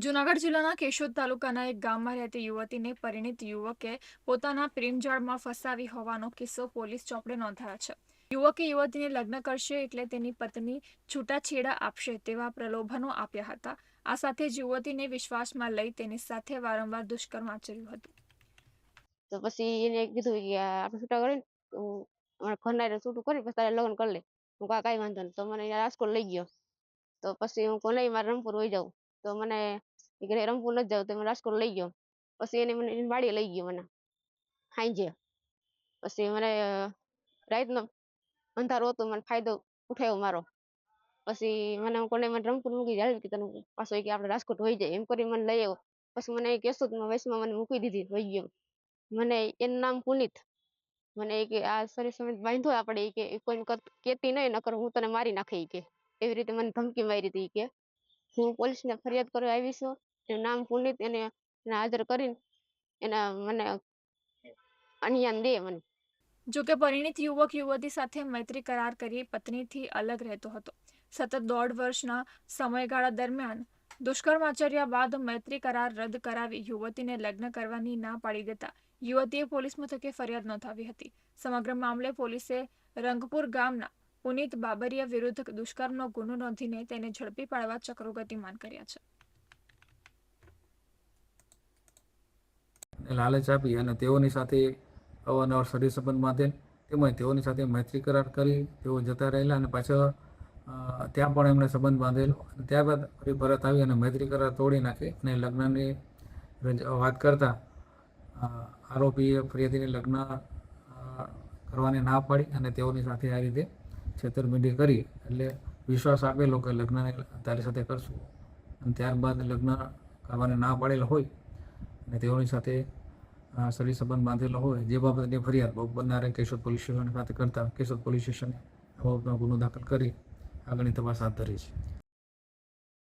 જૂનાગઢ જિલ્લાના કેશોદ તાલુકાના એક ગામમાં રહેતી યુવતીને પરિણીત યુવકે પોતાના પ્રેમજાળમાં ફસાવી હોવાનો કિસ્સો પોલીસ ચોપડે નોંધાયો છે. યુવકે યુવતીને લગ્ન કરશે એટલે તેની પત્ની છૂટાછેડા આપશે તેવા પ્રલોભનો આપ્યા હતા. આ સાથે જ યુવતીને વિશ્વાસમાં લઈ તેની સાથે વારંવાર દુષ્કર્મ આચર્યું હતું. તો પછી એને કીધું કે આપણે છૂટા કરીને હું અમારા ઘરના હારે છૂટું કરી પછી તારે લગ્ન કરી લે. હું કાંઈ વાંધો નહીં. તો મને અહીંયા રાજકોટ લઈ ગયો. તો પછી હું કહું નહીં મારે રંગપુર વઈ જાઉં. તો મને ઈ કે નહીં રંગપુર નથી જાવું. તો મને રાજકોટ લઈ ગયો. પછી એને મને એની વાડીએ લઈ ગયો મને સાંજે. પછી મને રાતનો અંધારું હતું મને ફાયદો ઉઠાવ્યો મારો. પછી મને હું કહું નહીં મને રંગપુર મૂકી જા હાલ કે તને પાછો ઈ કે આપણે રાજકોટ વઈ જાય એમ કરીને મને લઈ આવ્યો. પછી મને એ કેશોદમાં વચમાં મને મૂકી દીધી વઈ ગયો. મને એનું નામ પુનિત. મને ઈ કે આ શરીર સમેત બાંધ્યો આપણે ઈ કે કોઈને કહેતી નહીં નકર હું તને મારી નાખે ઈ કે. એવી રીતે મને ધમકી મારી હતી ઈ કે. હું પોલીસને ફરિયાદ કરવા આવી છું. એનું નામ પુનિત એને હાજર કરીને એના મને અન્યાય દે મને. જોકે પરિણીત યુવક યુવતી સાથે મૈત્રી કરાર કરી પત્નીથી અલગ રહેતો હતો. સતત 1.5 વર્ષના સમયગાળા દરમિયાન દુષ્કર્મ આચર્યા બાદ મૈત્રી કરાર રદ કરાવી યુવતીને લગ્ન કરવાની ના પાડી દેતા યુવતીએ પોલીસ મથકે ફરિયાદ નોંધાવી હતી. સમગ્ર મામલે પોલીસે રંગપુર ગામના પુનિત બાબરિયા વિરુદ્ધ દુષ્કર્મનો ગુનો નોંધીને તેને ઝડપી પાડવા ચક્રો ગતિમાન કર્યા છે. લાલચ આપી અને તેઓની સાથે અવારનવાર શરીર સંબંધ બાંધેલ તેમજ તેઓની સાથે મૈત્રી કરાર કરી તેઓ જતા રહેલા અને પાછળ ત્યાં પણ એમણે સંબંધ બાંધેલો અને ત્યારબાદ ફરી પરત આવી અને મૈત્રી કરાર તોડી નાખી અને લગ્નની વાત કરતા આરોપીએ ફરિયાદીને લગ્ન કરવાની ના પાડી અને તેઓની સાથે આ રીતે છેતરપિંડી કરી એટલે વિશ્વાસ આપેલો કે લગ્નને તારી સાથે કરશું અને ત્યારબાદ લગ્ન કરવાની ના પાડેલ હોય અને તેઓની સાથે શરીર સંબંધ બાંધેલો હોય જે બાબતની ફરિયાદ ભોગ બનનારે કેશોદ પોલીસ સ્ટેશન ખાતે કરતા કેશોદ પોલીસ સ્ટેશને આ બાબતનો ગુનો દાખલ કરી આગળની તપાસ હાથ ધરી છે.